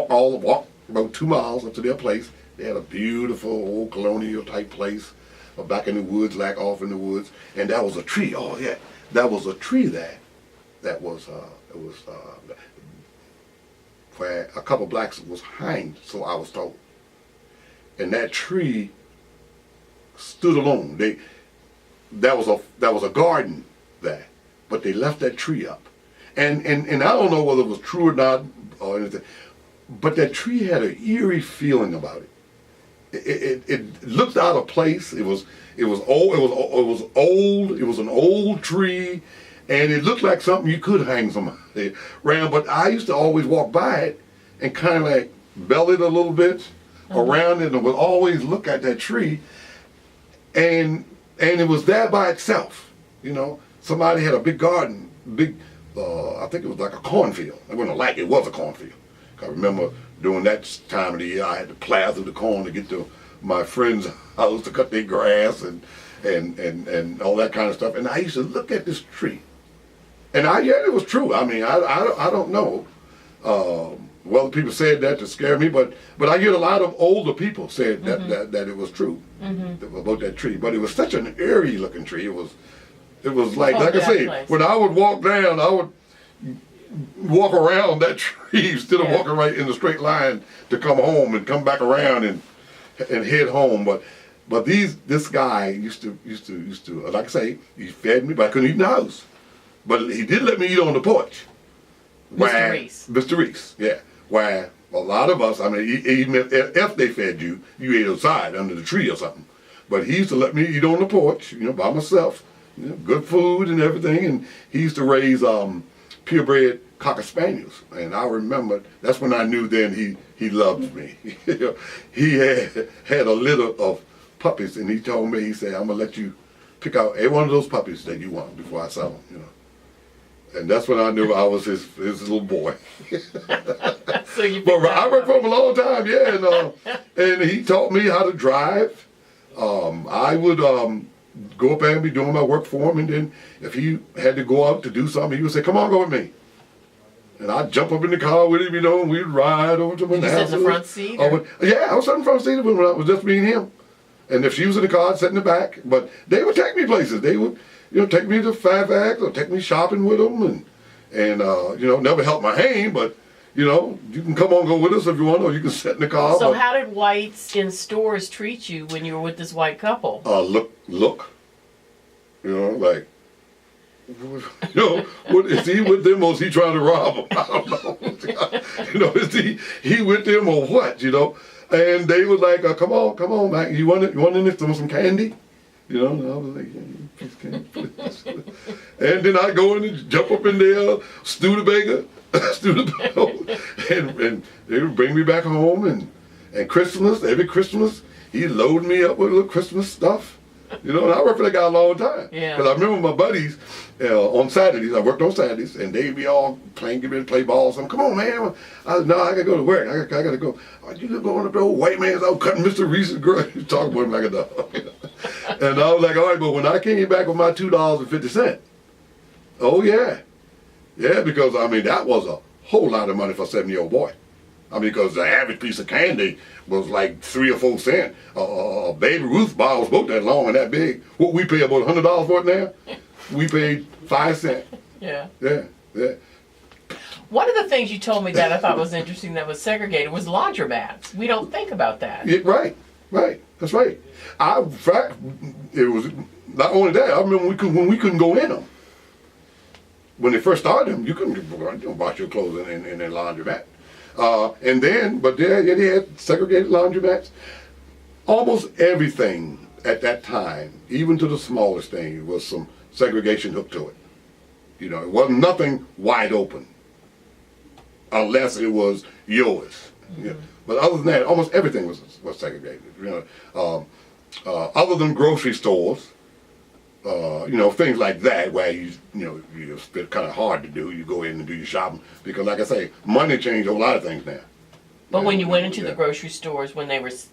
walk about 2 miles up to their place. They had a beautiful old colonial type place back in the woods, like off in the woods, and that was a tree. Oh yeah, that was a tree there. That was where a couple blacks was hanged, so I was told. And that tree stood alone. That was a garden there, but they left that tree up. And I don't know whether it was true or not or anything, but that tree had an eerie feeling about it. It looked out of place. It was old. It was an old tree, and it looked like something you could hang somebody around. But I used to always walk by it and kind of like belly it a little bit around it, and would always look at that tree, and it was there by itself. You know, somebody had a big garden, I think it was like a cornfield. It was a cornfield. I remember during that time of the year, I had to plow through the corn to get to my friend's house to cut their grass and all that kind of stuff. And I used to look at this tree, and it was true. I mean, I don't know whether people said that to scare me, but I hear a lot of older people said that it was true about that tree. But it was such an eerie looking tree. It was like I say, when I would walk down, I would walk around that tree instead of walking right in the straight line to come home and come back around and head home. But this guy used to like I say, he fed me, but I couldn't eat in the house. But he did let me eat on the porch. Mr. Reese, yeah. Where a lot of us, I mean, even if they fed you, you ate outside under the tree or something. But he used to let me eat on the porch, by myself, good food and everything. And he used to raise purebred Cocker Spaniels, and I remember that's when I knew then he loved me. He had a litter of puppies, and he told me, he said, I'm gonna let you pick out every one of those puppies that you want before I sell them, And that's when I knew I was his little boy. So you but I worked for him a long time, and he taught me how to drive. I would go up there and be doing my work for him, and then if he had to go out to do something, he would say, come on, go with me. And I'd jump up in the car with him, and we'd ride over to Manassas. You sit in the front seat? I was sitting in the front seat when it was just me and him. And if she was in the car, I'd sit in the back. But they would take me places. They would, take me to Fairfax or take me shopping with them, and never help my hand, but you can come on, go with us if you want, or you can sit in the car. So how did whites in stores treat you when you were with this white couple? Look. Like, what is he with them or is he trying to rob them? I don't know. Is he with them or what? And they were like, come on, Mac. You want some candy? And I was like, piece of candy, please. And then I go in and jump up in there, Studebaker, and they would bring me back home, and every Christmas, he'd load me up with little Christmas stuff. And I worked for that guy a long time. Yeah. Because I remember my buddies on Saturdays, I worked on Saturdays, and they'd be all get ready to play ball. So come on, man. I said, no, I got to go to work. I got to go. Oh, you going up the old white man's out cutting Mr. Reese's grass. Talking about him like a dog. And I was like, all right, but when I came back with my $2.50, oh, yeah. Yeah, because, that was a whole lot of money for a 7-year-old boy. Because the average piece of candy was like 3 or 4 cents. A Baby Ruth bar was about that long and that big. What we pay about $100 for it now? We paid 5 cents. Yeah. Yeah. One of the things you told me that I thought was interesting that was segregated was laundromats. We don't think about that. Yeah, right. That's right. In fact, it was not only that. I remember when we couldn't go in them. When they first started them, you couldn't wash your clothes in a laundromat. But they had segregated laundromats. Almost everything at that time, even to the smallest thing, was some segregation hooked to it. It wasn't nothing wide open, unless it was yours. Mm-hmm. But other than that, almost everything was segregated. Other than grocery stores, things like that, where it's kind of hard to do. You go in and do your shopping because, like I say, money changed a lot of things now. But when you went into the grocery stores when there was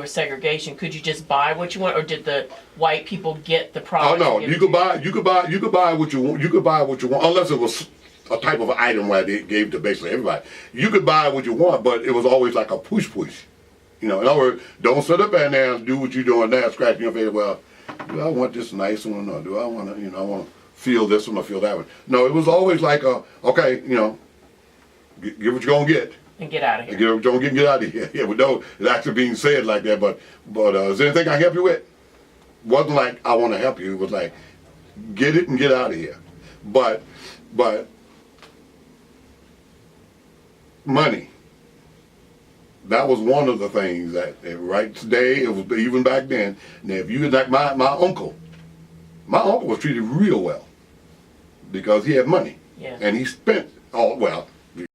segregation, could you just buy what you want, or did the white people get the product? Oh no, you could buy what you want. You could buy what you want, unless it was a type of item where they gave to basically everybody. You could buy what you want, but it was always like a push. You know, in other words, don't sit up there now and do what you're doing now, scratching your face. Well, do I want this nice one, or do I want to, I want to feel this one or feel that one? No, it was always like, okay, get what you're gonna get. And get out of here. Get what you're gonna get out of here. Yeah, but no, it's actually being said like that. But is there anything I can help you with? Wasn't like I want to help you. It was like, get it and get out of here. But money. That was one of the things that right today, it was even back then. Now, if you like my uncle was treated real well because he had money. Yeah. And he spent all, well,